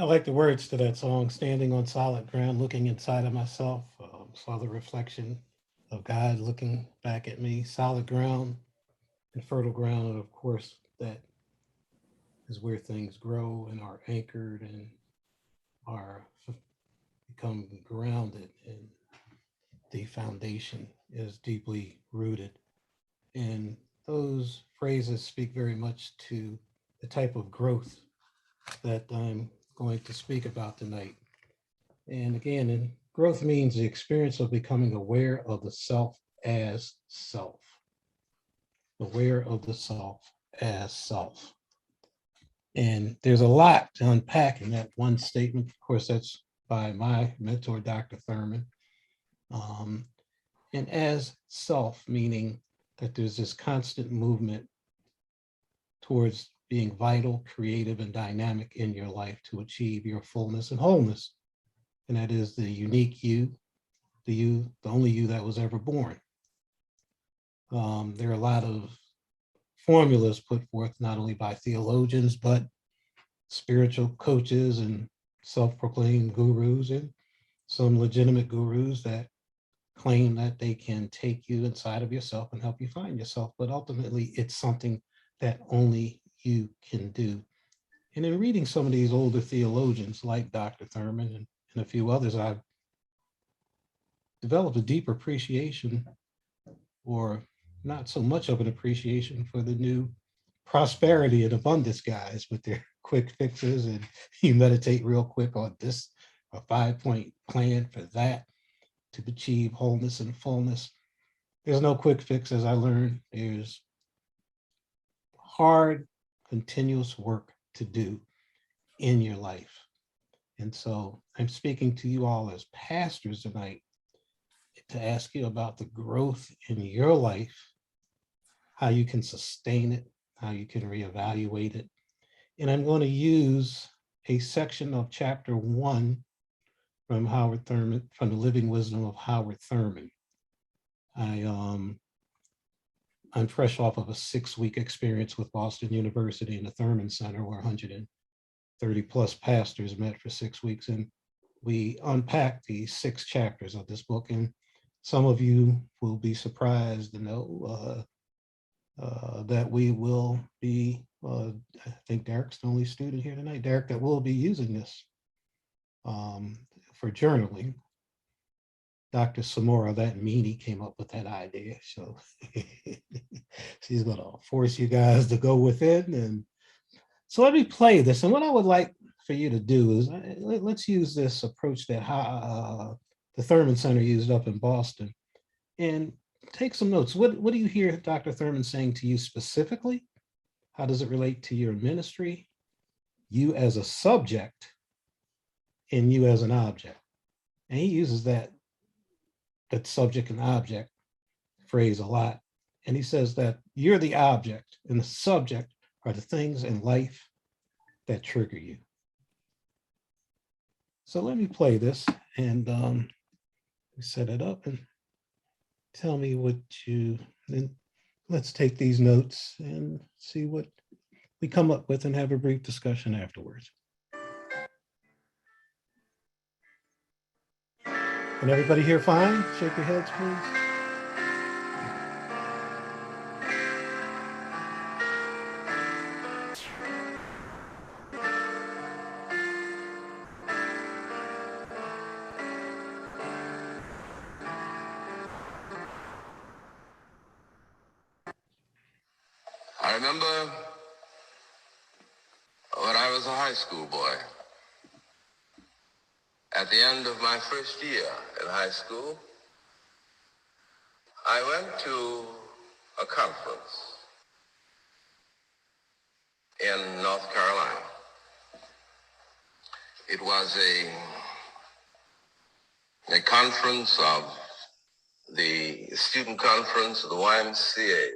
like the words to that song, standing on solid ground, looking inside of myself, saw the reflection of God looking back at me, solid ground and fertile ground. And of course, that is where things grow and are anchored and are become grounded. And the foundation is deeply rooted. And those phrases speak very much to the type of growth that I'm going to speak about tonight. And again, and growth means the experience of becoming aware of the self as self, aware of the self as self. And there's a lot to unpack in that one statement. Of course, that's by my mentor, Dr. Thurman. Um, and as self, meaning that there's this constant movement towards being vital, creative, and dynamic in your life to achieve your fullness and wholeness. And that is the unique you, the only you that was ever born. There are a lot of formulas put forth not only by theologians, but spiritual coaches and self-proclaimed gurus and some legitimate gurus that claim that they can take you inside of yourself and help you find yourself. But ultimately, it's something that only you can do. And in reading some of these older theologians like Dr. Thurman and a few others, I've developed a deep appreciation, or not so much of an appreciation, for the new prosperity and abundance guys with their quick fixes. And you meditate real quick on this, a 5-point plan for that to achieve wholeness and fullness. There's no quick fix, as I learned. There's hard, continuous work to do in your life. And so I'm speaking to you all as pastors tonight to ask you about the growth in your life, how you can sustain it, how you can reevaluate it. And I'm going to use a section of chapter 1 from Howard Thurman, from the Living Wisdom of Howard Thurman. I'm fresh off of a 6-week experience with Boston University and the Thurman Center, where 130 plus pastors met for 6 weeks. And we unpacked the 6 chapters of this book. And some of you will be surprised to know that we will be, I think Derek's the only student here tonight, Derek, that will be using this for journaling. Dr. Samora, that meanie, came up with that idea. So she's going to force you guys to go within. And so let me play this. And what I would like for you to do is let's use this approach that the Thurman Center used up in Boston, and take some notes. What do you hear Dr. Thurman saying to you specifically? How does it relate to your ministry, you as a subject, and you as an object? And he uses that subject and object phrase a lot. And he says that you're the object and the subject are the things in life that trigger you. So let me play this and set it up and tell me what you, then let's take these notes and see what we come up with and have a brief discussion afterwards. Can everybody hear fine? Shake your heads, please. I remember when I was a high school boy, at the end of my first year in high school, I went to a conference in North Carolina. It was a conference of the student conference of the YMCA.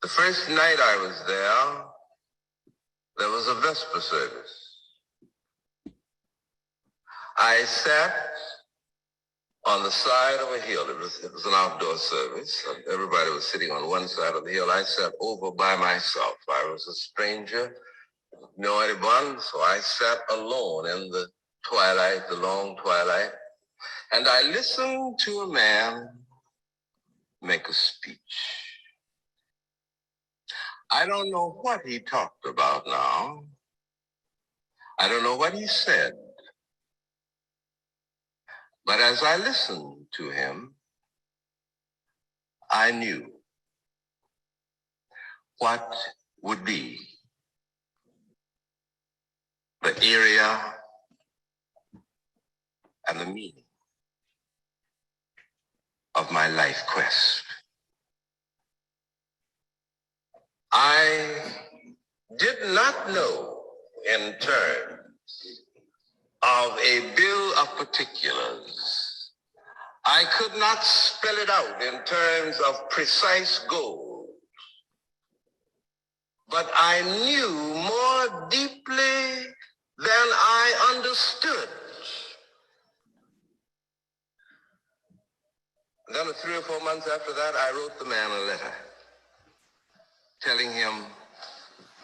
The first night I was there was a Vesper service. I sat on the side of a hill. It was an outdoor service. Everybody was sitting on one side of the hill. I sat over by myself. I was a stranger No anyone, so I sat alone in the twilight, the long twilight, and I listened to a man make a speech. I don't know what he talked about now. I don't know what he said. But as I listened to him, I knew what would be the area and the meaning of my life quest. I did not know in terms of a bill of particulars. I could not spell it out in terms of precise goals, but I knew more deeply than I understood. And then 3 or 4 months after that, I wrote the man a letter telling him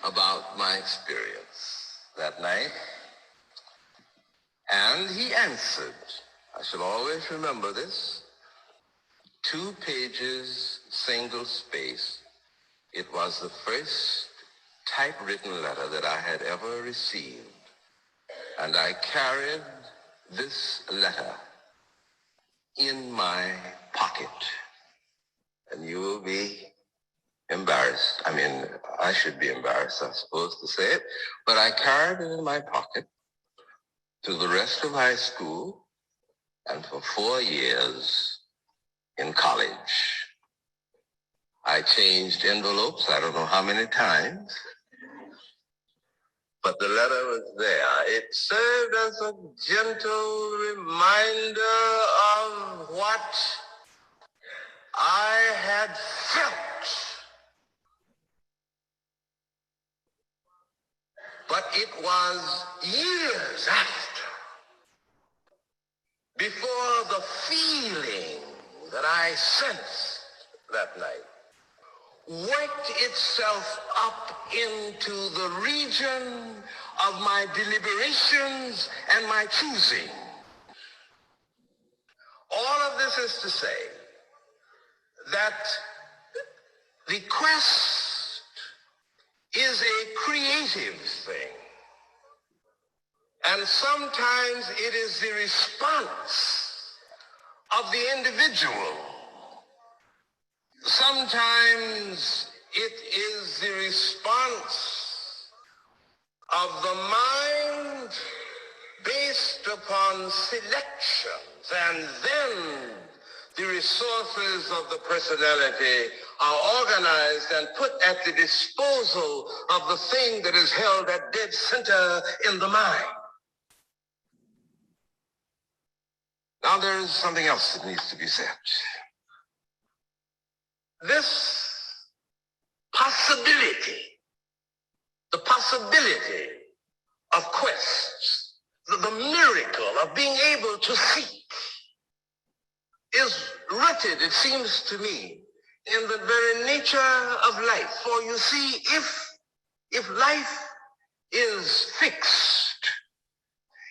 about my experience that night. And he answered, I shall always remember this, 2 pages, single space. It was the first typewritten letter that I had ever received. And I carried this letter in my pocket. And you will be embarrassed. I mean, I should be embarrassed, I'm supposed to say it, but I carried it in my pocket through the rest of high school and for 4 years in college. I changed envelopes, I don't know how many times, but the letter was there. It served as a gentle reminder of what I had felt. But it was years after, before the feeling that I sensed that night worked itself up into the region of my deliberations and my choosing. All of this is to say that the quest is a creative thing. And sometimes it is the response of the individual. Sometimes it is the response of the mind based upon selections, and then the resources of the personality are organized and put at the disposal of the thing that is held at dead center in the mind. Now there is something else that needs to be said. This possibility, the possibility of quests, the miracle of being able to seek is rooted, it seems to me, in the very nature of life. For you see, if life is fixed,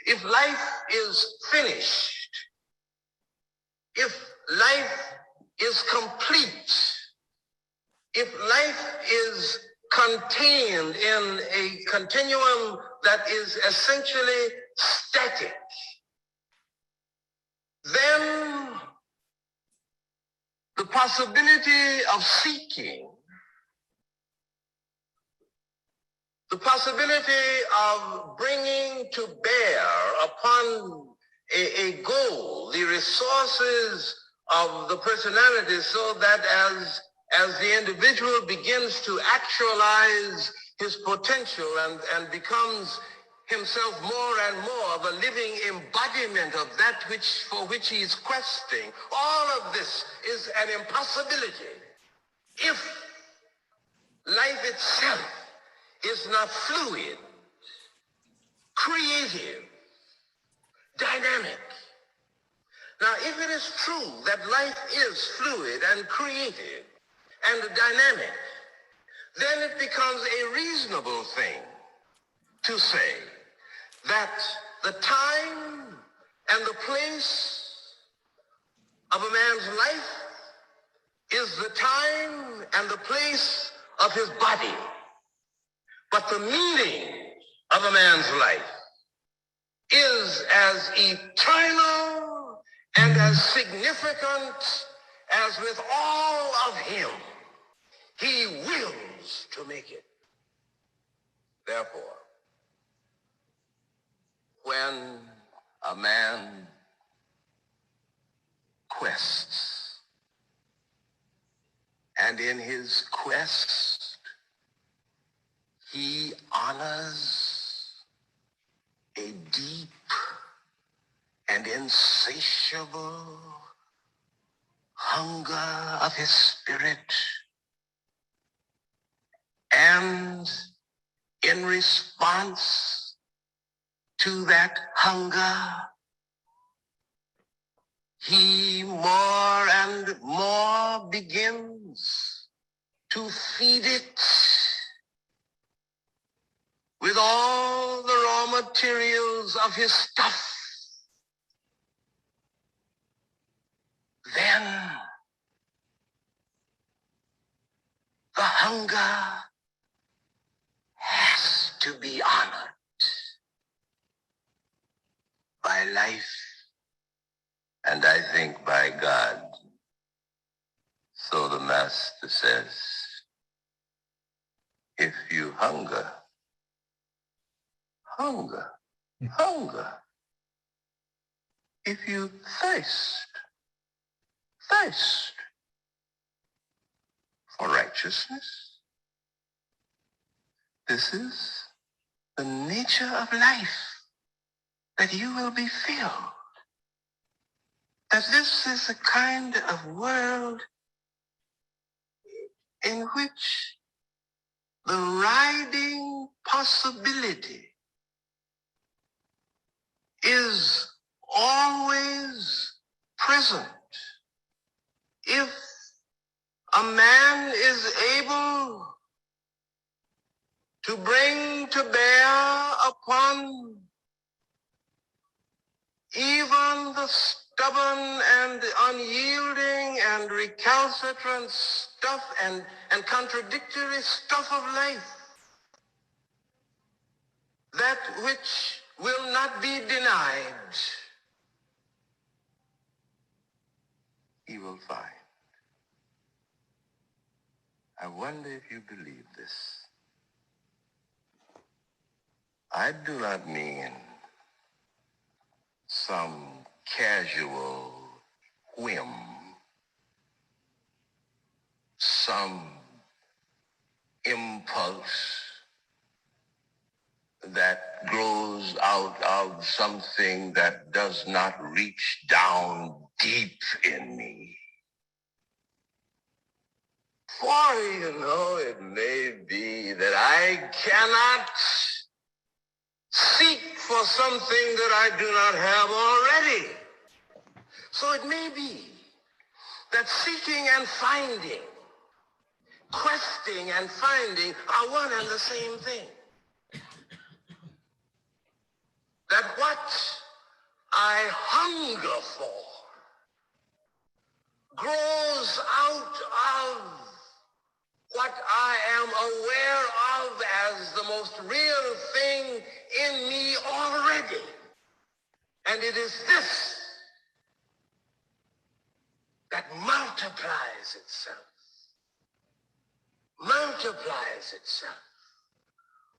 if life is finished, if life is complete, if life is contained in a continuum that is essentially static, then the possibility of seeking, the possibility of bringing to bear upon a goal the resources of the personality, so that as the individual begins to actualize his potential and becomes himself more and more of a living embodiment of that for which he is questing, all of this is an impossibility if life itself is not fluid, creative, dynamic. Now, if it is true that life is fluid and creative and dynamic, then it becomes a reasonable thing to say that the time and the place of a man's life is the time and the place of his body. But the meaning of a man's life is as eternal and as significant as with all of him. He wills to make it. Therefore, when a man quests, and in his quest he honors a deep and insatiable hunger of his spirit, and in response to that hunger, he more and more begins to feed it with all the raw materials of his stuff. Then the hunger has to be honored by life, and I think by God. So the Master says, if you hunger, hunger, hunger. If you thirst, thirst for righteousness. This is the nature of life, that you will be filled. That this is a kind of world in which the riding possibility is always present. If a man is able to bring to bear upon even the stubborn and unyielding and recalcitrant stuff and contradictory stuff of life, that which will not be denied, he will find. I wonder if you believe this. I do not mean some casual whim, some impulse that grows out of something that does not reach down deep in me. For, it may be that I cannot seek for something that I do not have already. So it may be that seeking and finding, questing and finding are one and the same thing. That what I hunger for grows out of what I am aware of as the most real thing in me already. And it is this that multiplies itself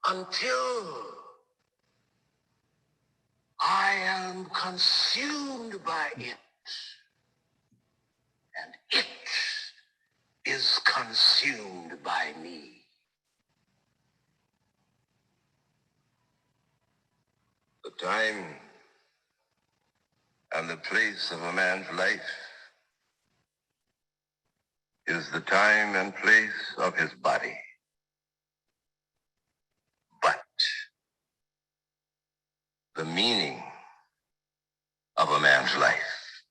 until I am consumed by it, and it is consumed by me. The time and the place of a man's life is the time and place of his body. But the meaning of a man's life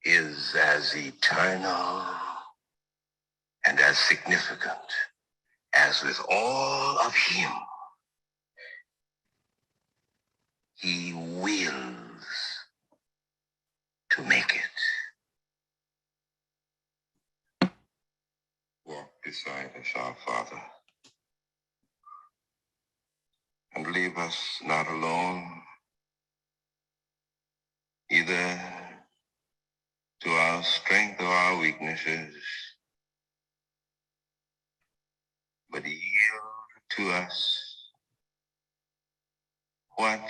is as eternal and as significant as with all of him. He wills to make it. Walk beside us, our Father, and leave us not alone, either to our strength or our weaknesses, but yield to us what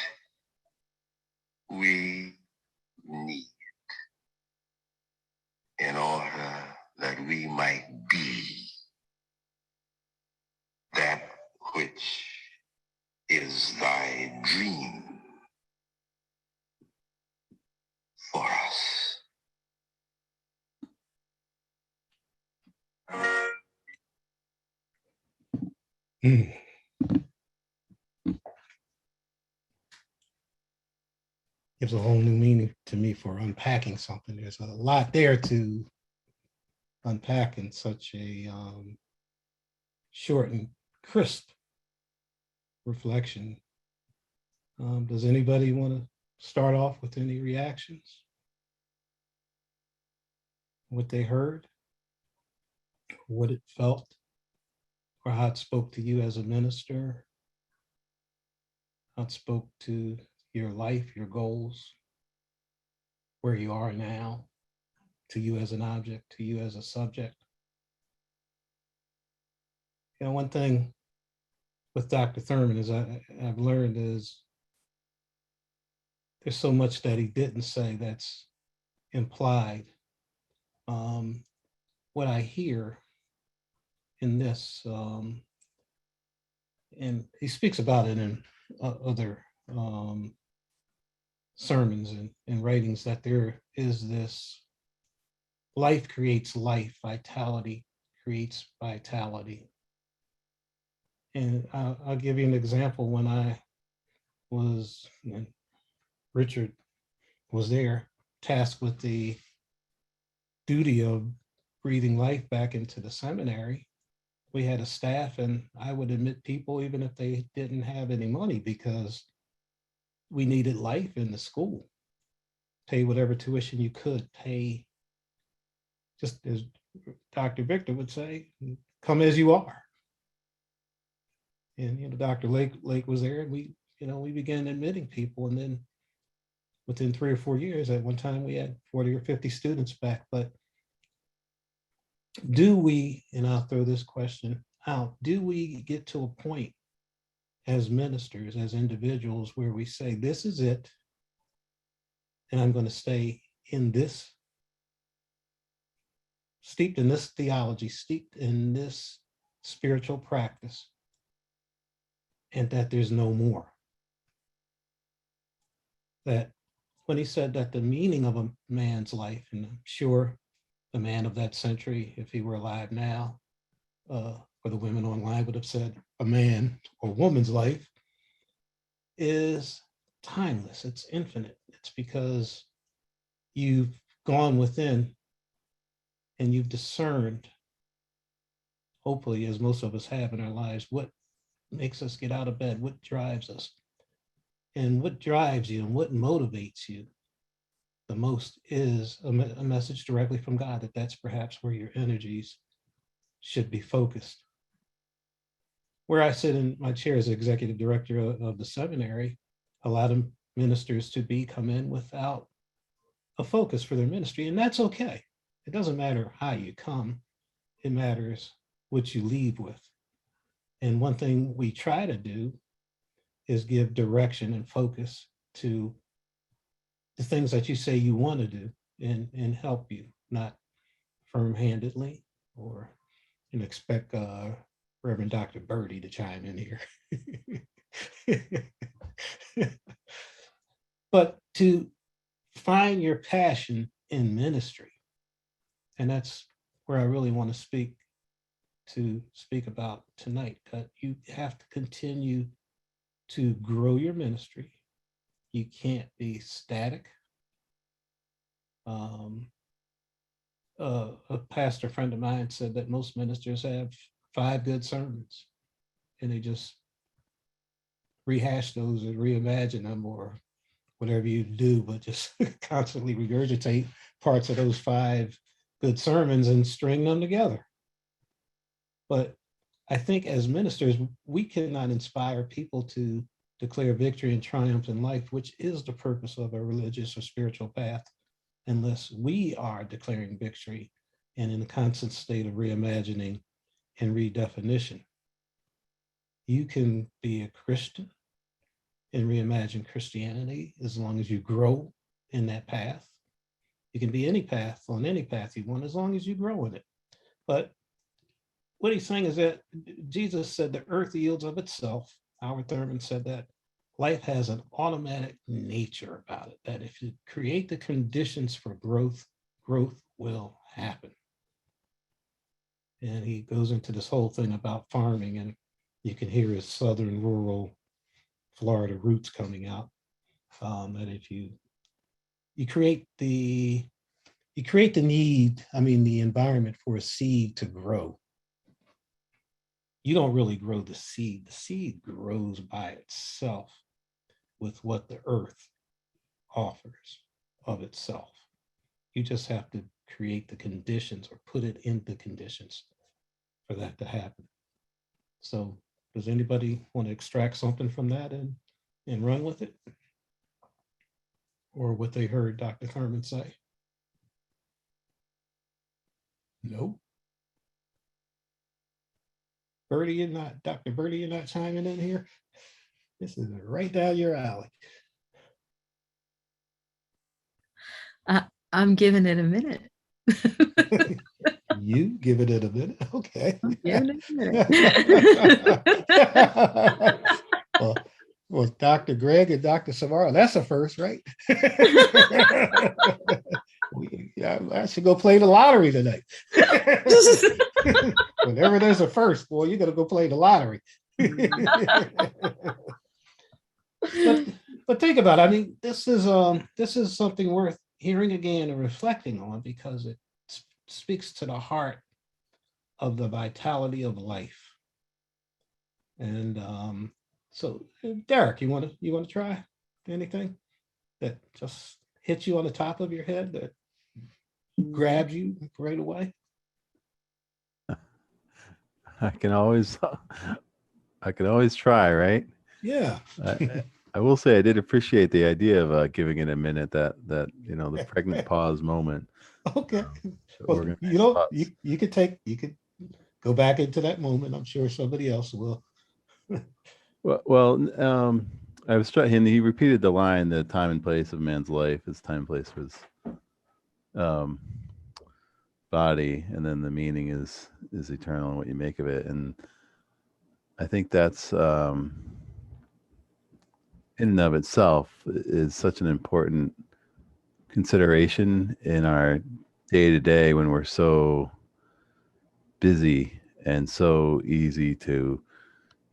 we need in order that we might be that which is thy dream for us. Mm. Gives a whole new meaning to me for unpacking something. There's a lot there to unpack in such a short and crisp reflection. Does anybody want to start off with any reactions? What they heard, what it felt, or how it spoke to you as a minister, how it spoke to your life, your goals, where you are now, to you as an object, to you as a subject. You know, one thing with Dr. Thurman is I've learned is there's so much that he didn't say that's implied. What I hear in this, and he speaks about it in other sermons and writings, that there is this life creates life, vitality creates vitality. And I'll give you an example. When I was, and Richard was there, tasked with the duty of breathing life back into the seminary, we had a staff, and I would admit people even if they didn't have any money, because we needed life in the school. Pay whatever tuition you could, pay, just as Dr. Victor would say, come as you are. And, you know, Dr. Lake was there, and we began admitting people. And then within 3 or 4 years, at one time we had 40 or 50 students back. But do we, and I'll throw this question out, do we get to a point as ministers, as individuals, where we say, this is it, and I'm going to stay in this, steeped in this theology, steeped in this spiritual practice, and that there's no more? That when he said that the meaning of a man's life, and I'm sure the man of that century, if he were alive now, or the women online would have said a man or woman's life, is timeless, it's infinite. It's because you've gone within and you've discerned, hopefully, as most of us have in our lives, what makes us get out of bed, what drives us. And what drives you and what motivates you the most is a message directly from God, that that's perhaps where your energies should be focused. Where I sit in my chair as executive director of the seminary, a lot of ministers to be come in without a focus for their ministry, and that's okay. It doesn't matter how you come, it matters what you leave with. And one thing we try to do is give direction and focus to the things that you say you want to do, and help you, not firm-handedly, or expect Reverend Dr. Birdie to chime in here. But to find your passion in ministry, and that's where I really want to speak about tonight, that you have to continue to grow your ministry. You can't be static. A pastor friend of mine said that most ministers have 5 good sermons, and they just rehash those and reimagine them or whatever you do, but just constantly regurgitate parts of those 5 good sermons and string them together. But I think as ministers, we cannot inspire people to declare victory and triumph in life, which is the purpose of a religious or spiritual path, unless we are declaring victory and in a constant state of reimagining and redefinition. You can be a Christian and reimagine Christianity as long as you grow in that path. You can be any path on any path you want as long as you grow in it. But what he's saying is that Jesus said the earth yields of itself. Howard Thurman said that life has an automatic nature about it, that if you create the conditions for growth, growth will happen. And he goes into this whole thing about farming, and you can hear his southern rural Florida roots coming out. And if you create the need, the environment for a seed to grow, you don't really grow the seed. The seed grows by itself with what the earth offers of itself. You just have to create the conditions or put it in the conditions for that to happen. So does anybody want to extract something from that and run with it? Or what they heard Dr. Thurman say? No. Bertie, you're not, Dr. Bertie, you're not chiming in here? This is right down your alley. I'm giving it a minute. You giving it a minute? Okay. I'm giving it a minute. well, Dr. Greg and Dr. Samara, that's a first, right? I should go play the lottery tonight. Whenever there's a first, boy, you got to go play the lottery. but think about it. This is something worth hearing again and reflecting on, because it speaks to the heart of the vitality of life. And so, Derek, you want to try anything that just hits you on the top of your head, that grabs you right away? I can always try, right? Yeah. I will say I did appreciate the idea of giving it a minute, that the pregnant pause moment. Okay. Well, you could go back into that moment. I'm sure somebody else will. Well, I was trying. He repeated the line: "The time and place of man's life is time and place for his body, and then the meaning is eternal, and what you make of it." And I think that's in and of itself is such an important consideration in our day-to-day, when we're so busy and so easy to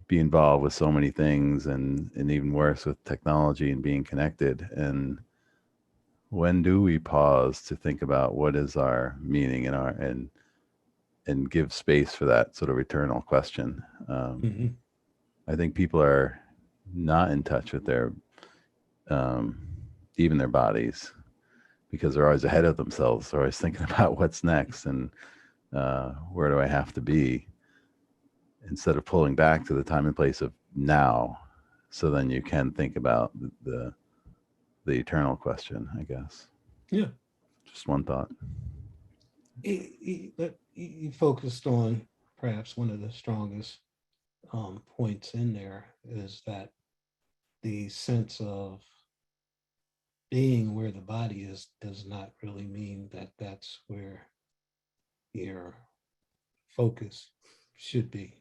be involved with so many things, and even worse with technology and being connected. And when do we pause to think about what is our meaning and give space for that sort of eternal question? I think people are not in touch with their even their bodies, because they're always ahead of themselves. They're always thinking about what's next and where do I have to be, instead of pulling back to the time and place of now, so then you can think about the eternal question, I guess. Yeah. Just one thought. You focused on perhaps one of the strongest points in there, is that the sense of being where the body is does not really mean that that's where your focus should be.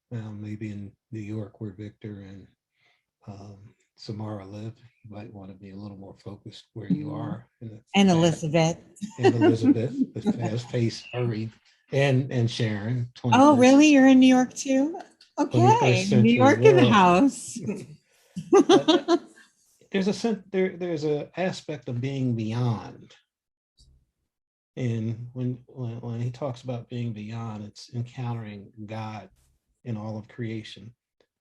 Now, maybe in New York, where Victor and Samara live, you might want to be a little more focused where you are. And Elizabeth. And Elizabeth, with fast pace, hurried, and Sharon. Oh, really? You're in New York too? Okay, New York in the house. There's a sense, there's an aspect of being beyond. And when he talks about being beyond, it's encountering God in all of creation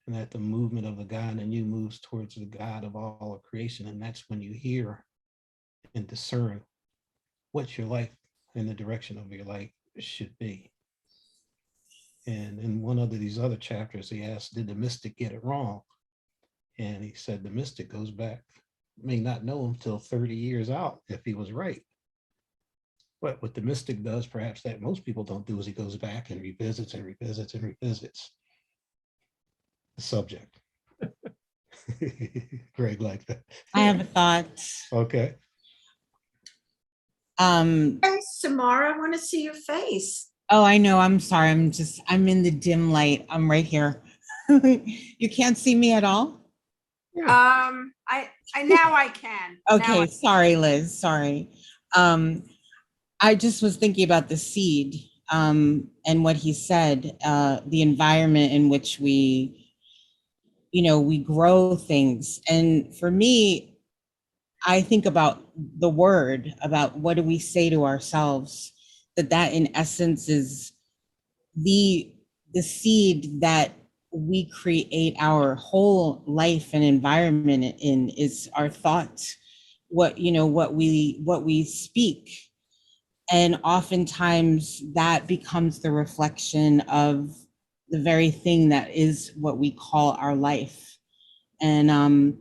and that the movement of the God in you moves towards the God of all of creation. And that's when you hear and discern what your life and the direction of your life should be. And in one of these other chapters, he asked, did the mystic get it wrong? And he said the mystic goes back, may not know him till 30 years out if he was right. But what the mystic does, perhaps that most people don't do, is he goes back and revisits and revisits and revisits the subject. Greg, like that. I have a thought. Okay. Hey, Samara, I want to see your face. Oh, I know. I'm sorry. I'm in the dim light. I'm right here. You can't see me at all? I now I can. Okay. Sorry, Liz. Sorry. I just was thinking about the seed and what he said, the environment in which we grow things. And for me, I think about the word, about what do we say to ourselves, that in essence is the seed that we create our whole life and environment in, is our thoughts, what we speak. And oftentimes that becomes the reflection of the very thing that is what we call our life. And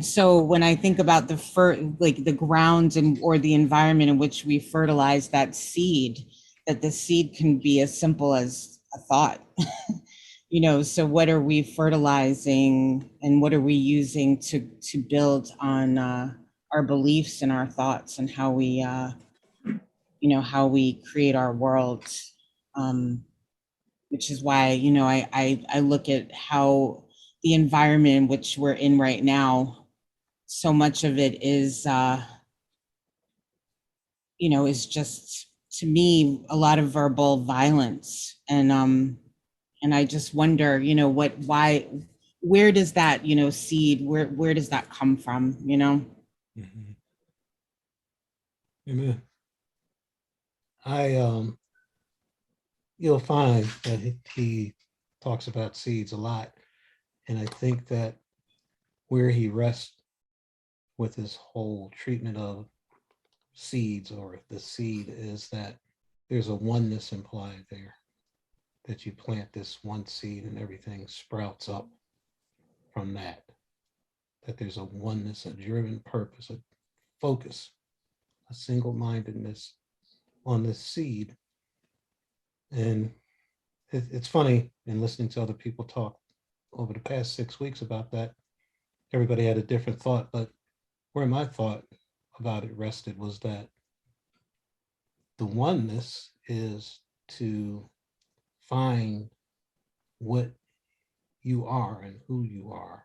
so when I think about the grounds or the environment in which we fertilize that seed, that the seed can be as simple as a thought. So what are we fertilizing and what are we using to build on our beliefs and our thoughts and how we create our world, which is why, I look at how the environment in which we're in right now, so much of it is just, to me, a lot of verbal violence. And I just wonder, where does that, seed, where does that come from, Mm-hmm. Amen. You'll find that he talks about seeds a lot. And I think that where he rests with his whole treatment of seeds or the seed is that there's a oneness implied there, that you plant this one seed and everything sprouts up from that there's a oneness, a driven purpose, a focus, a single-mindedness on this seed. And it's funny, in listening to other people talk over the past 6 weeks about that, everybody had a different thought, but where my thought about it rested was that the oneness is to find what you are and who you are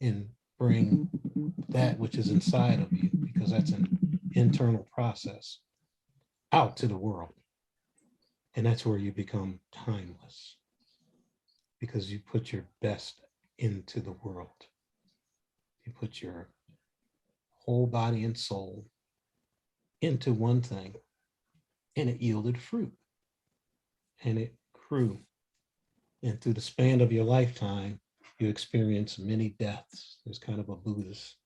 and bring that which is inside of you, because that's an internal process, out to the world. And that's where you become timeless, because you put your best into the world. You put your whole body and soul into one thing, and it yielded fruit, and it grew. And through the span of your lifetime, you experience many deaths. There's kind of a Buddhist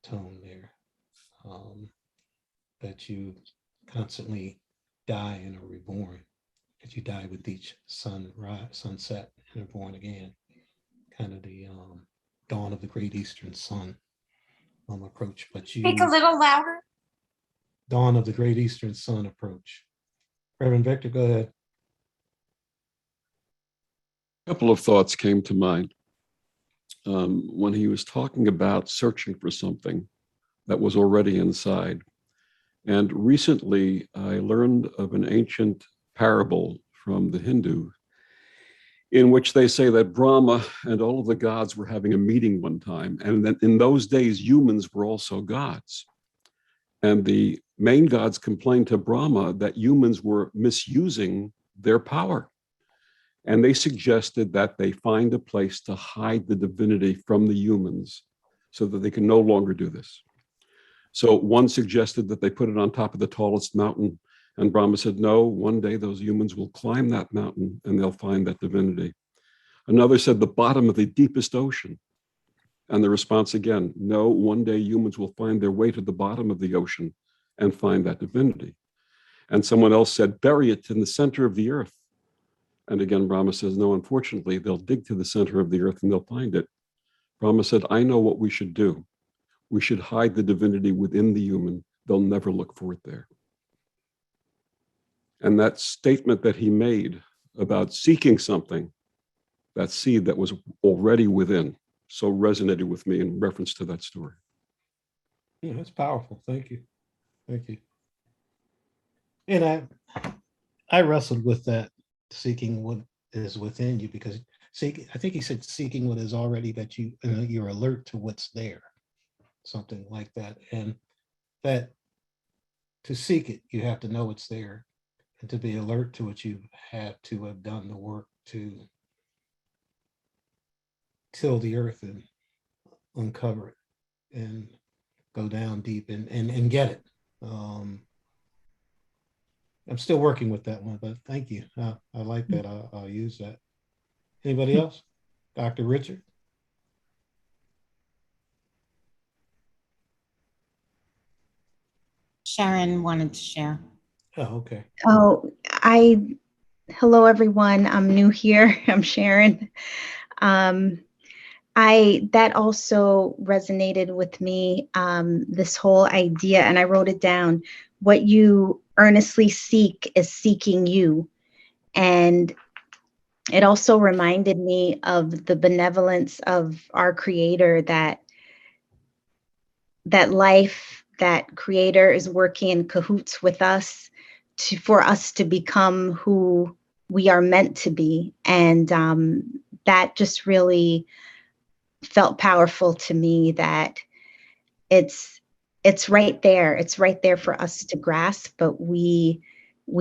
tone there, that you constantly die and are reborn, that you die with each sunset and are born again. Kind of the dawn of the great eastern sun approach. But you Speak a little louder. Dawn of the great eastern sun approach. Reverend Victor, go ahead. A couple of thoughts came to mind when he was talking about searching for something that was already inside. And recently, I learned of an ancient parable from the Hindu in which they say that Brahma and all of the gods were having a meeting one time. And that in those days, humans were also gods. And the main gods complained to Brahma that humans were misusing their power. And they suggested that they find a place to hide the divinity from the humans so that they can no longer do this. So one suggested that they put it on top of the tallest mountain. And Brahma said, no, one day those humans will climb that mountain and they'll find that divinity. Another said the bottom of the deepest ocean. And the response again, no, one day humans will find their way to the bottom of the ocean and find that divinity. And someone else said, bury it in the center of the earth. And again, Brahma says, no, unfortunately, they'll dig to the center of the earth and they'll find it. Brahma said, I know what we should do. We should hide the divinity within the human. They'll never look for it there. And that statement that he made about seeking something, that seed that was already within, so resonated with me in reference to that story. Yeah, that's powerful. Thank you. Thank you. And I wrestled with that, seeking what is within you, because I think he said seeking what is already, that you're alert to what's there, something like that. And that to seek it, you have to know it's there. And to be alert to it, you have to have done the work to till the earth and uncover it and go down deep and get it. I'm still working with that one, but thank you. I like that. I'll use that. Anybody else? Dr. Richard? Sharon wanted to share. Oh, okay. Oh, hello everyone. I'm new here. I'm Sharon. That also resonated with me, this whole idea, and I wrote it down. What you earnestly seek is seeking you. And it also reminded me of the benevolence of our Creator, that life, that Creator is working in cahoots with us for us to become who we are meant to be. And that just really felt powerful to me, that it's right there. It's right there for us to grasp, but we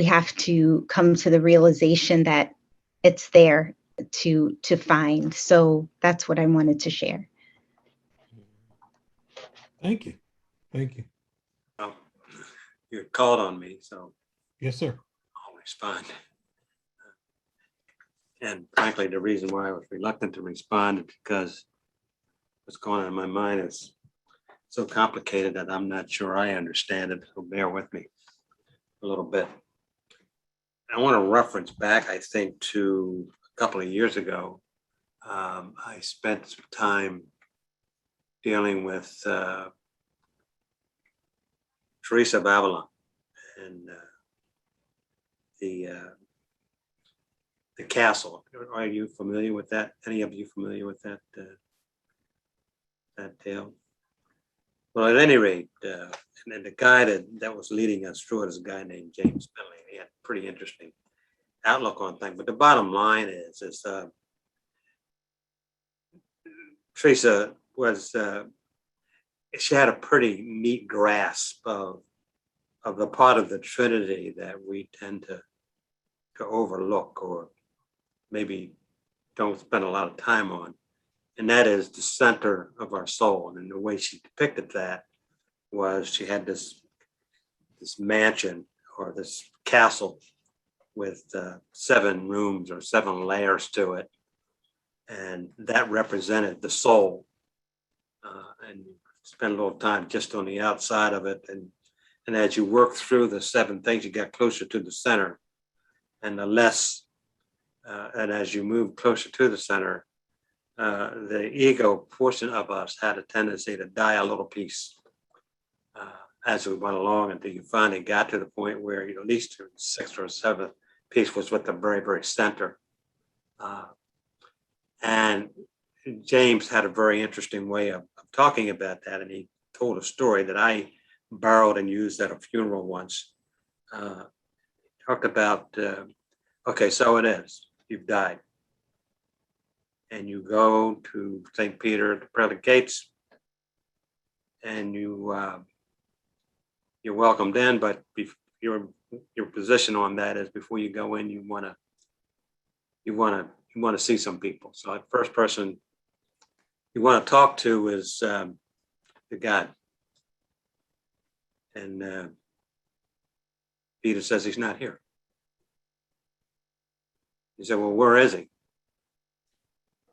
have to come to the realization that it's there to find. So that's what I wanted to share. Thank you. Thank you. Well, you called on me, so Yes, sir. I'll respond. And frankly, the reason why I was reluctant to respond is because what's going on in my mind is so complicated that I'm not sure I understand it. So bear with me a little bit. I want to reference back, I think, to a couple of years ago. I spent some time dealing with Teresa of Avalon and the castle. Are you familiar with that? Any of you familiar with that that tale? Well, at any rate, and the guy that was leading us through it is a guy named James Finley. He had a pretty interesting outlook on things. But the bottom line is Teresa was she had a pretty neat grasp of the part of the Trinity that we tend to overlook, or maybe don't spend a lot of time on, and that is the center of our soul. And the way she depicted that was she had this mansion or this castle with 7 rooms or 7 layers to it, and that represented the soul. And spend a little time just on the outside of it, and as you work through the 7 things, you get closer to the center, and the less, and as you move closer to the center, the ego portion of us had a tendency to die a little piece as we went along, until you finally got to the point where at least the 6th or 7th piece was with the very, very center. And James had a very interesting way of talking about that, and he told a story that I borrowed and used at a funeral once. Talked about, okay, so it is, you've died, and you go to St. Peter, the pearly gates, and you're welcomed in, but your position on that is before you go in, you want to see some people. So the first person you want to talk to is the God. And Peter says he's not here. He said, well, where is he?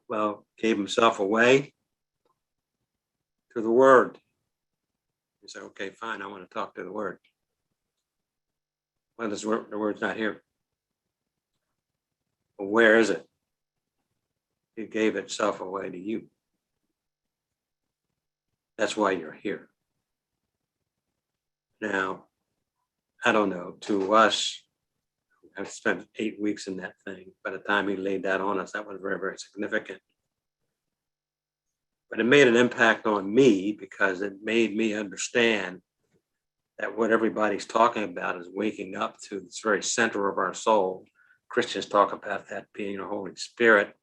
well, gave himself away to the Word. He said, okay, fine, I want to talk to the Word. Well, the Word's not here. Well, where is it? It gave itself away to you. That's why you're here. Now, I don't know, to us, I've spent 8 weeks in that thing. By the time he laid that on us, that was very, very significant. But it made an impact on me because it made me understand that what everybody's talking about is waking up to this very center of our soul. Christians talk about that being the Holy Spirit.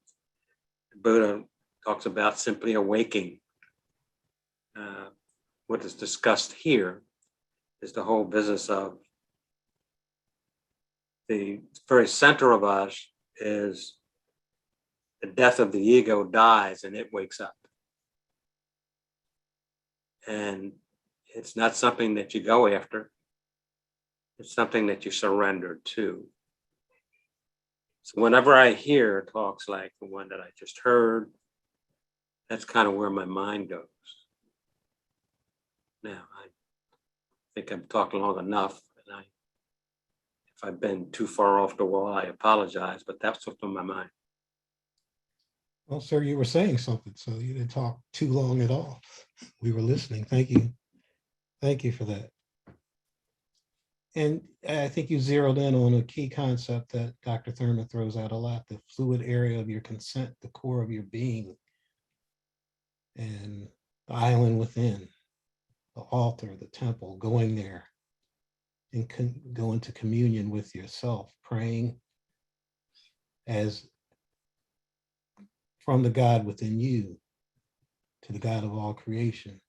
Buddha talks about simply awaking. What is discussed here is the whole business of the very center of us is the death of the ego dies and it wakes up. And it's not something that you go after. It's something that you surrender to. So whenever I hear talks like the one that I just heard, that's kind of where my mind goes. Now, I think I've talked long enough, and if I've been too far off the wall, I apologize, but that's what's on my mind. Well, sir, you were saying something, so you didn't talk too long at all. We were listening. Thank you. Thank you for that. And I think you zeroed in on a key concept that Dr. Thurman throws out a lot, the fluid area of your consent, the core of your being, and the island within, the altar, the temple, going there and go into communion with yourself, praying as from the God within you to the God of all creation,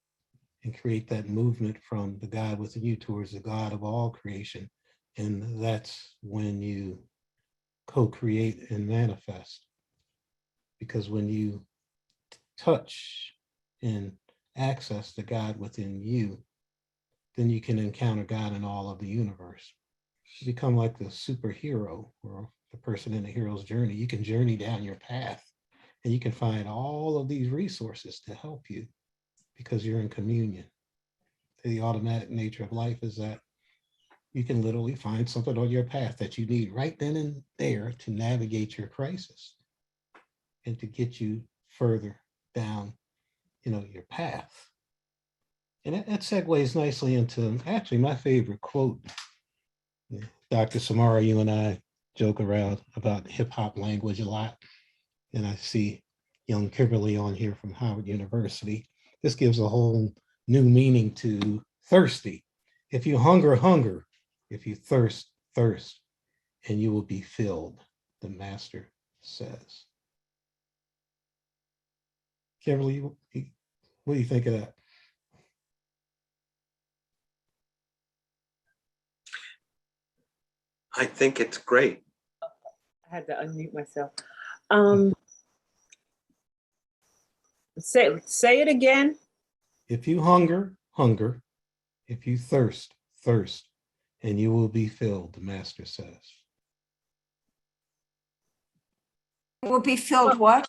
and create that movement from the God within you towards the God of all creation. And that's when you co-create and manifest. Because when you touch and access the God within you, then you can encounter God in all of the universe. You become like the superhero or the person in the hero's journey. You can journey down your path and you can find all of these resources to help you because you're in communion. The automatic nature of life is that you can literally find something on your path that you need right then and there to navigate your crisis and to get you further down, your path. And that segues nicely into actually my favorite quote. Dr. Samara, you and I joke around about hip hop language a lot. And I see young Kimberly on here from Howard University. This gives a whole new meaning to thirsty. If you hunger, hunger. If you thirst, thirst. And you will be filled, the master says. Kimberly, what do you think of that? I think it's great. I had to unmute myself. Say it again. If you hunger, hunger. If you thirst, thirst. And you will be filled, the master says. Will be filled what?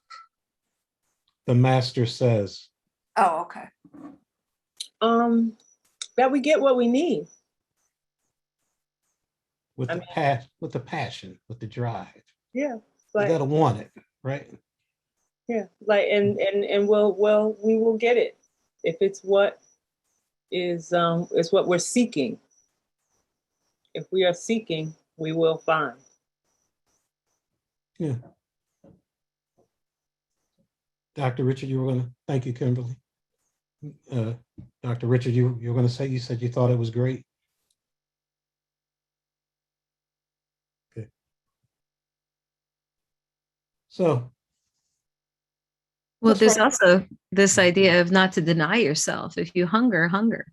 The master says. Oh, okay. That we get what we need. With the passion, with the drive. Yeah. You gotta want it, right? Yeah. And we will get it if it's what is what we're seeking. If we are seeking, we will find. Yeah. Dr. Richard, you were gonna, thank you, Kimberly. Dr. Richard, you were gonna say, you said you thought it was great. Okay. So. Well, there's also this idea of not to deny yourself. If you hunger, hunger.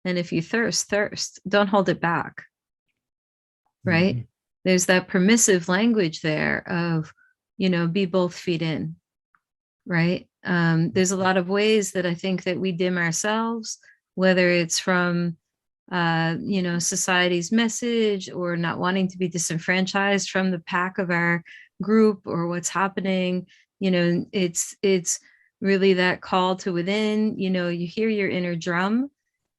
And if you thirst, thirst. Don't hold it back. Right? Mm-hmm. There's that permissive language there of, be both feet in. Right? There's a lot of ways that I think that we dim ourselves, whether it's from, society's message or not wanting to be disenfranchised from the pack of our group or what's happening, You know, it's really that call to within. You know, you hear your inner drum,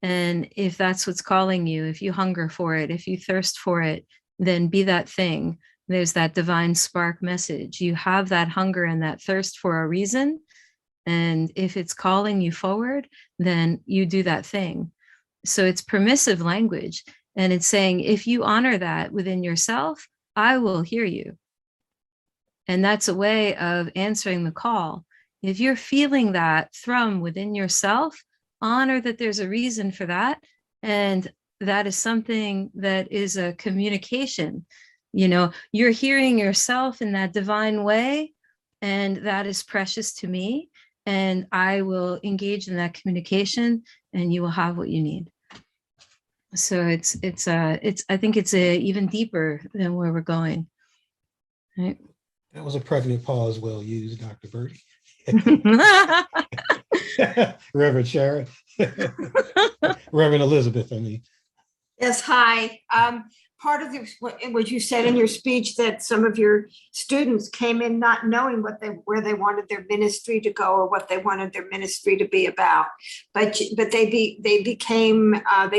and if that's what's calling you, if you hunger for it, if you thirst for it, then be that thing. There's that divine spark message. You have that hunger and that thirst for a reason. And if it's calling you forward, then you do that thing. So it's permissive language. And it's saying, if you honor that within yourself, I will hear you. And that's a way of answering the call. If you're feeling that thrum within yourself, honor that there's a reason for that. And that is something that is a communication. You know, you're hearing yourself in that divine way, and that is precious to me. And I will engage in that communication, and you will have what you need. So I think it's even deeper than where we're going. Right. That was a pregnant pause well used, Dr. Birdie. Reverend Sharon. Reverend Elizabeth, I mean. Yes, hi. Part of what you said in your speech, that some of your students came in not knowing where they wanted their ministry to go or what they wanted their ministry to be about, but they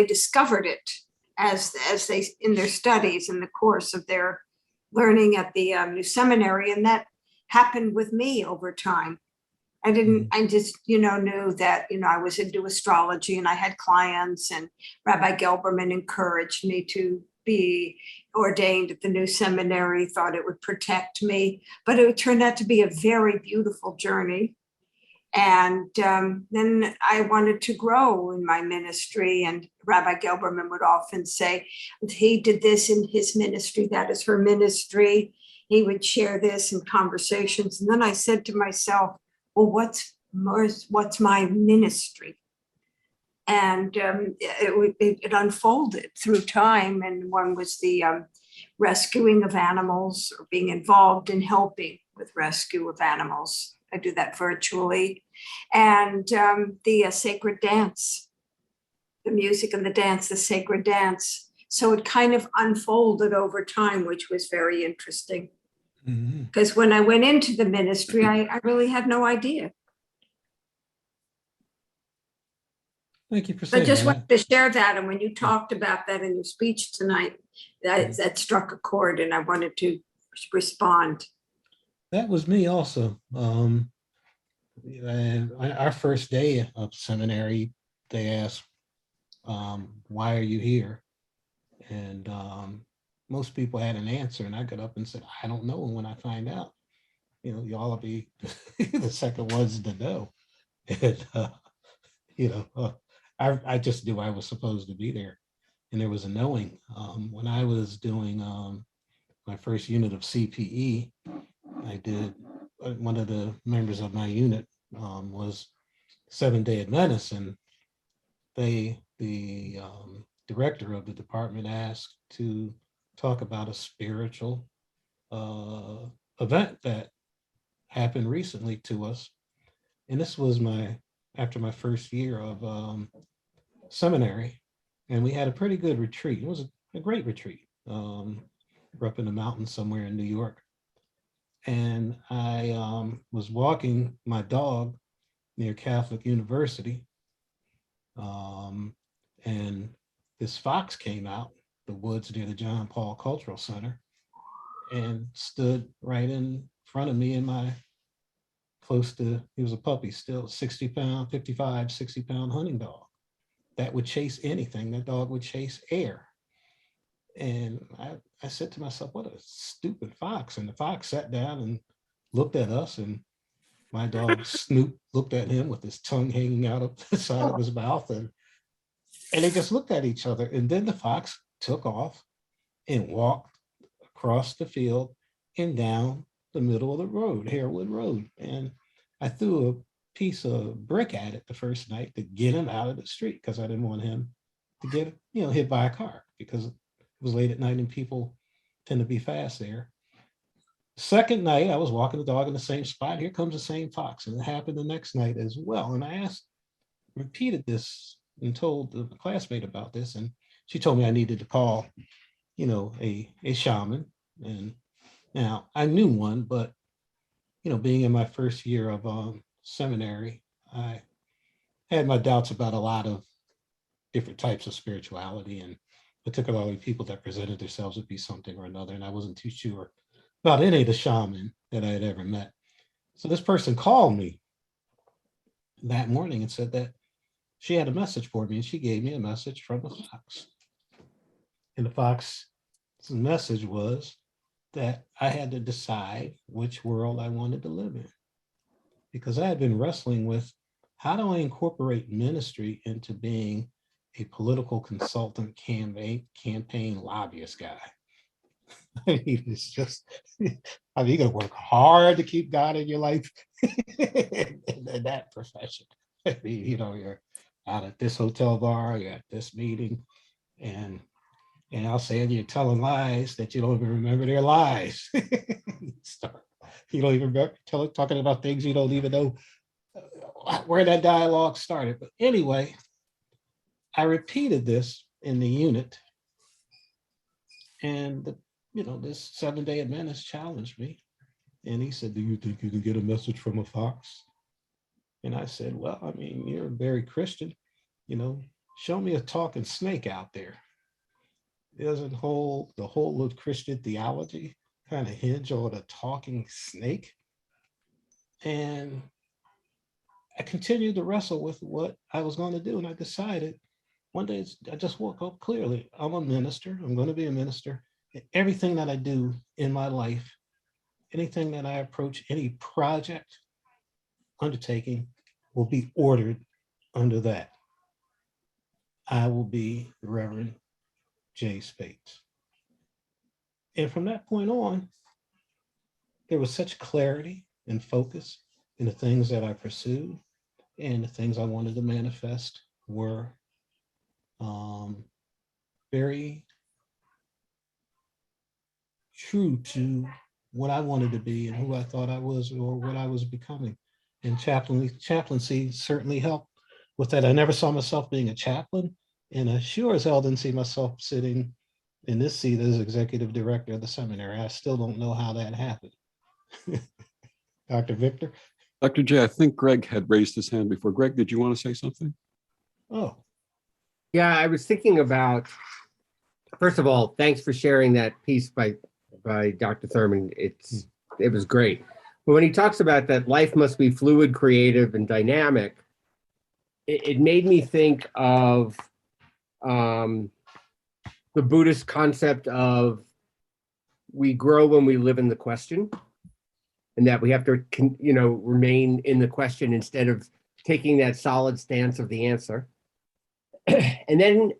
discovered it as they in their studies in the course of their learning at the new seminary, and that happened with me over time. I just, knew that, I was into astrology and I had clients, and Rabbi Gelberman encouraged me to be ordained at the new seminary, thought it would protect me, but it turned out to be a very beautiful journey. And then I wanted to grow in my ministry, and Rabbi Gelberman would often say, he did this in his ministry, that is her ministry. He would share this in conversations. And then I said to myself, well, what's my ministry? And it unfolded through time. And one was the rescuing of animals, or being involved in helping with rescue of animals. I do that virtually. And the sacred dance, the music and the dance, the sacred dance. So it kind of unfolded over time, which was very interesting. Because when I went into the ministry, I really had no idea. Thank you for saying But just that. wanted to share that. And when you talked about that in your speech tonight, that struck a chord, and I wanted to respond. That was me also. And our first day of seminary, they asked, why are you here? And most people had an answer, and I got up and said, I don't know. And when I find out, y'all will be the second ones to know. And, I just knew I was supposed to be there. And there was a knowing. When I was doing my first unit of CPE, I did, one of the members of my unit was Seventh-day Adventist, and the director of the department asked to talk about a spiritual event that happened recently to us. And this was after my first year of seminary, and we had a pretty good retreat. It was a great retreat. We're up in the mountains somewhere in New York. And I was walking my dog near Catholic University, and this fox came out the woods near the John Paul Cultural Center and stood right in front of me in my he was a puppy still, 60 pound, 55, 60 pound hunting dog that would chase anything. That dog would chase air. And I said to myself, what a stupid fox. And the fox sat down and looked at us, and my dog Snoop looked at him with his tongue hanging out of the side of his mouth. And they just looked at each other. And then the fox took off and walked across the field and down the middle of the road, Harewood Road. And I threw a piece of brick at it the first night to get him out of the street, because I didn't want him to get hit by a car, because it was late at night and people tend to be fast there. Second night, I was walking the dog in the same spot. Here comes the same fox, and it happened the next night as well. And I repeated this and told the classmate about this, and she told me I needed to call, a shaman. And now I knew one, but being in my first year of seminary, I had my doubts about a lot of different types of spirituality, and particularly people that presented themselves to be something or another. And I wasn't too sure about any of the shaman that I had ever met. So this person called me that morning and said that she had a message for me, and she gave me a message from a fox. And the fox's message was that I had to decide which world I wanted to live in, because I had been wrestling with, how do I incorporate ministry into being a political consultant, campaign lobbyist guy? I mean, it's just, I mean, you gotta work hard to keep God in your life in that profession. I mean, you're out at this hotel bar, you're at this meeting, and I'll say you're telling lies that you don't even remember their lies. You don't even remember talking about things you don't even know where that dialogue started. But anyway, I repeated this in the unit, and this 7-day Adventist challenged me, and he said, "Do you think you can get a message from a fox?" And I said, "Well, I mean, you're very Christian, show me a talking snake out there." Doesn't the whole of Christian theology kind of hinge on a talking snake? And I continued to wrestle with what I was going to do, and I decided one day, I just woke up clearly. I'm a minister. I'm going to be a minister. And everything that I do in my life, anything that I approach, any project undertaking, will be ordered under that. I will be the Reverend J. Spates. And from that point on, there was such clarity and focus in the things that I pursued, and the things I wanted to manifest were very true to what I wanted to be and who I thought I was, or what I was becoming. And chaplaincy certainly helped with that. I never saw myself being a chaplain, and I sure as hell didn't see myself sitting in this seat as executive director of the seminary. I still don't know how that happened. Dr. Victor? Dr. J, I think Greg had raised his hand before. Greg, did you want to say something? Oh. Yeah, I was thinking about, first of all, thanks for sharing that piece by Dr. Thurman. It was great. But when he talks about that life must be fluid, creative, and dynamic, it made me think of the Buddhist concept of we grow when we live in the question, and that we have to, remain in the question instead of taking that solid stance of the answer. And then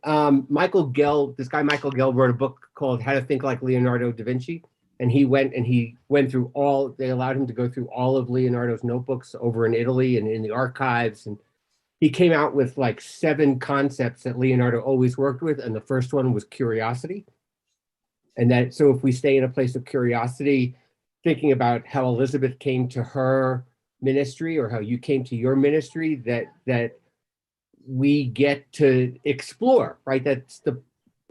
Michael Gell wrote a book called How to Think Like Leonardo da Vinci. And he went through they allowed him to go through all of Leonardo's notebooks over in Italy and in the archives. And he came out with like 7 concepts that Leonardo always worked with. And the first one was curiosity. And so if we stay in a place of curiosity, thinking about how Elizabeth came to her ministry or how you came to your ministry, that we get to explore, right? That's the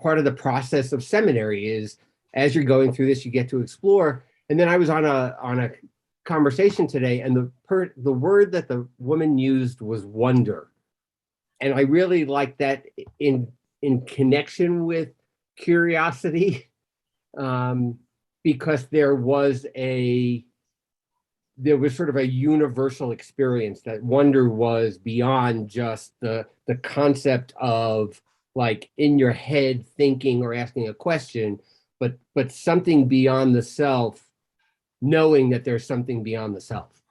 part of the process of seminary, is as you're going through this, you get to explore. And then I was on a conversation today, and the word that the woman used was wonder. And I really like that in connection with curiosity, because there was sort of a universal experience, that wonder was beyond just the concept of like in your head thinking or asking a question, but something beyond the self, knowing that there's something beyond the self.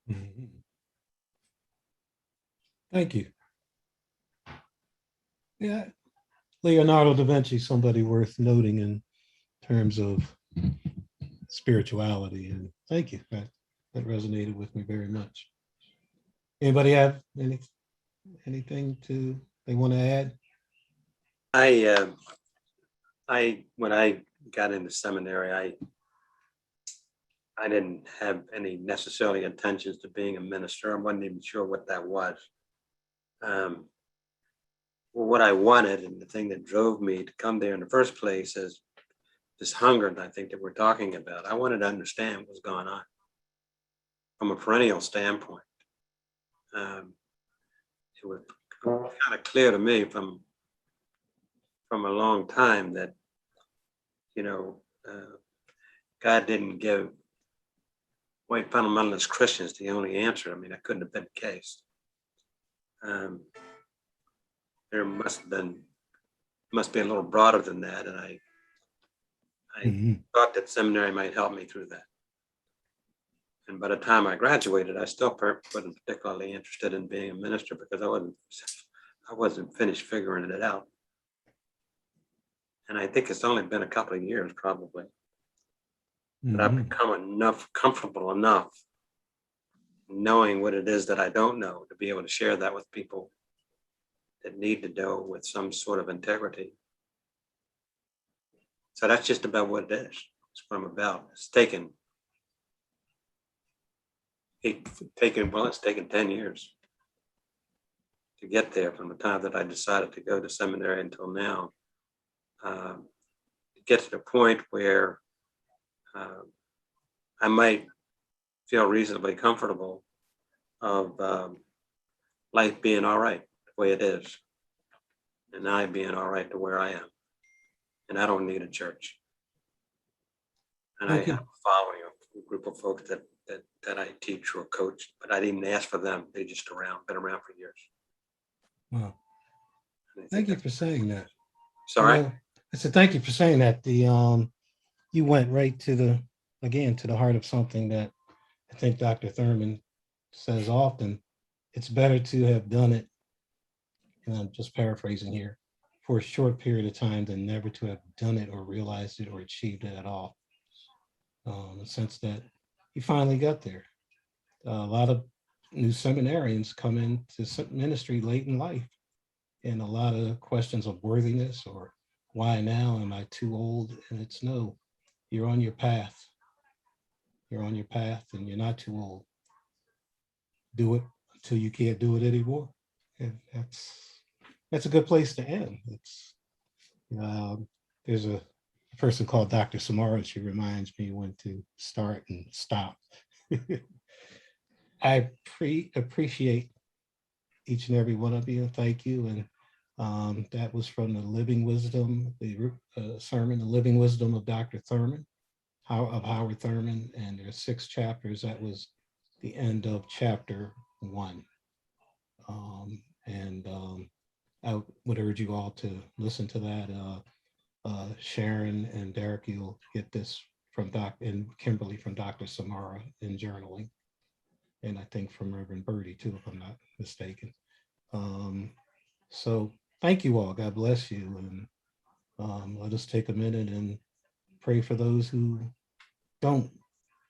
Mm-hmm. Thank you. Yeah, Leonardo da Vinci, somebody worth noting in terms of spirituality, and thank you. That resonated with me very much. Anybody have anything they want to add? When I got into seminary, I didn't have any necessarily intentions to being a minister. I wasn't even sure what that was. What I wanted, and the thing that drove me to come there in the first place, is this hunger that I think that we're talking about. I wanted to understand what's going on. from a perennial standpoint. It was kind of clear to me from a long time that, you know, God didn't give white fundamentalist Christians the only answer. I mean, that couldn't have been the case. There must be a little broader than that, and I thought that seminary might help me through that. And by the time I graduated, I still wasn't particularly interested in being a minister because I wasn't finished figuring it out. And I think it's only been a couple of years probably that I've become comfortable enough knowing what it is that I don't know to be able to share that with people that need to know with some sort of integrity. So that's just about what it is. It's what I'm about. It's taken 10 years to get there from the time that I decided to go to seminary until now. To get to the point where I might feel reasonably comfortable of life being all right the way it is, and I being all right to where I am. And I don't need a church. And I have a following, a group of folks that I teach or coach, but I didn't ask for them. They just been around for years. Wow. Thank you for saying that. Sorry? You know, I said, thank you for saying that. You went right to the heart of something that I think Dr. Thurman says often. It's better to have done it, and I'm just paraphrasing here, for a short period of time than never to have done it or realized it or achieved it at all. In the sense that he finally got there. A lot of new seminarians come into ministry late in life, and a lot of questions of worthiness or why now, am I too old? And it's no, you're on your path. You're on your path and you're not too old. Do it until you can't do it anymore. And that's a good place to end. There's a person called Dr. Samara. She reminds me when to start and stop. I appreciate each and every one of you. Thank you. And that was from the Living Wisdom, the sermon, The Living Wisdom of Dr. Thurman, Howard Thurman. And there's 6 chapters. That was the end of chapter 1. I would urge you all to listen to that. Sharon and Derek, you'll get this from and Kimberly from Dr. Samara in journaling. And I think from Reverend Birdie too, if I'm not mistaken. So thank you all. God bless you. And let us take a minute and pray for those who don't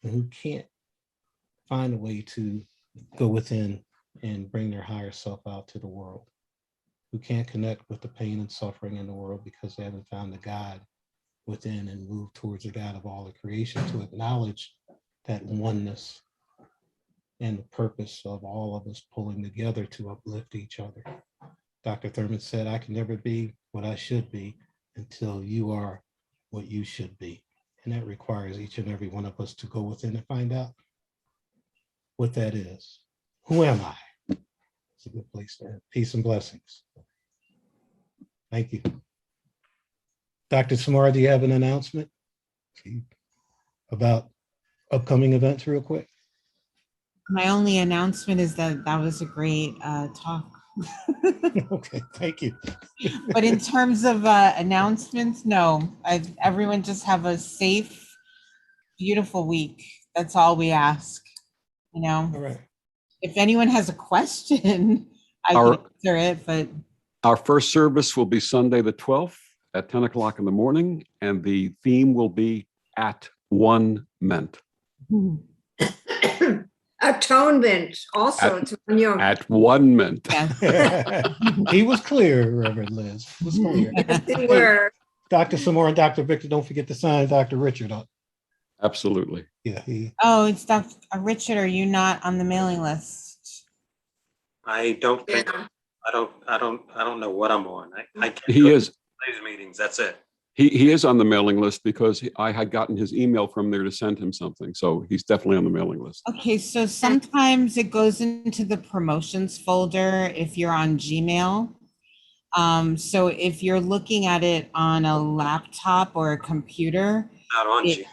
and who can't find a way to go within and bring their higher self out to the world, who can't connect with the pain and suffering in the world because they haven't found the God within and move towards the God of all the creation, to acknowledge that oneness and the purpose of all of us pulling together to uplift each other. Dr. Thurman said, I can never be what I should be until you are what you should be. And that requires each and every one of us to go within and find out what that is. Who am I? It's a good place to end. Peace and blessings. Thank you. Dr. Samara, do you have an announcement about upcoming events real quick? My only announcement is that was a great talk. Okay, thank you. But in terms of announcements, no. Everyone just have a safe, beautiful week. That's all we ask. You know. All right. If anyone has a question, I can answer it. But our first service will be Sunday the 12th at 10 o'clock in the morning, and the theme will be At One Meant. Atonement also. At One Meant. yes. He was clear, Reverend Liz. He was clear. Yes, they were. Dr. Samara and Dr. Victor, don't forget to sign Dr. Richard up. Absolutely. Yeah. Oh, it's Dr. Richard. Are you not on the mailing list? I don't think, I don't know what I'm on. I can't He go to is. these meetings. That's it. He is on the mailing list because I had gotten his email from there to send him something. So he's definitely on the mailing list. Okay, so sometimes it goes into the promotions folder if you're on Gmail. So if you're looking at it on a laptop or a computer, Not on it- Gmail.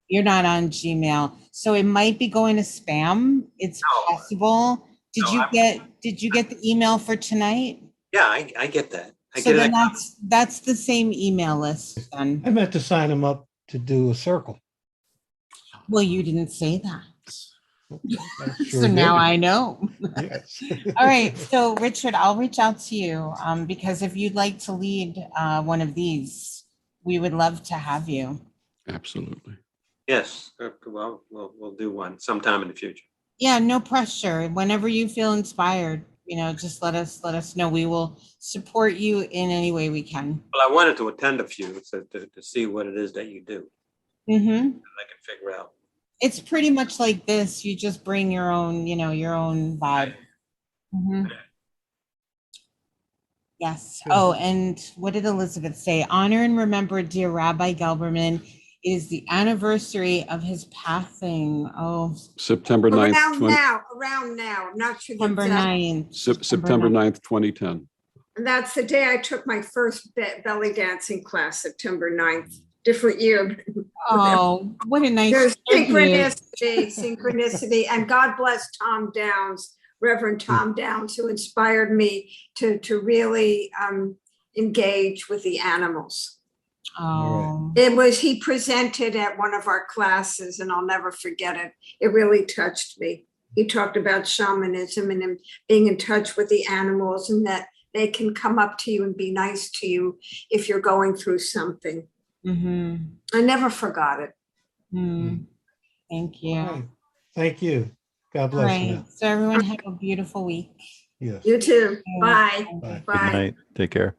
you're not on Gmail. So it might be going to spam. It's No. possible. Did No, you get the email for tonight? Yeah, I get that. I So get then it. that's the same email list then. I meant to sign him up to do a circle. Well, you didn't say that. I sure So now did. I know. Yes. All right, so Richard, I'll reach out to you because if you'd like to lead one of these, we would love to have you. Absolutely. Yes, well, we'll do one sometime in the future. Yeah, no pressure. Whenever you feel inspired, just let us know. We will support you in any way we can. Well, I wanted to attend a few to see what it is that you do. Mm-hmm. I can figure out. It's pretty much like this. You just bring your own, your own vibe. Mhm. Yes. Oh, and what did Elizabeth say? Honor and remember dear Rabbi Gelberman. It is the anniversary of his passing. Oh, September 9th, Around now, I'm not sure. the September exact- 9th. September 9th, 2010. And that's the day I took my first belly dancing class, September 9th. Different year. Oh, what a nice There's tribute. synchronicity, and God bless Tom Downs, Reverend Tom Downs, who inspired me to really engage with the animals. Oh, He presented at one of our classes, and I'll never forget it. It really touched me. He talked about shamanism and him being in touch with the animals, and that they can come up to you and be nice to you if you're going through something. mm-hmm. I never forgot it. Thank you. All right. Thank you. God All bless you. right. So everyone have a beautiful week. Yes. You too. Bye. Bye. Good night. Take care.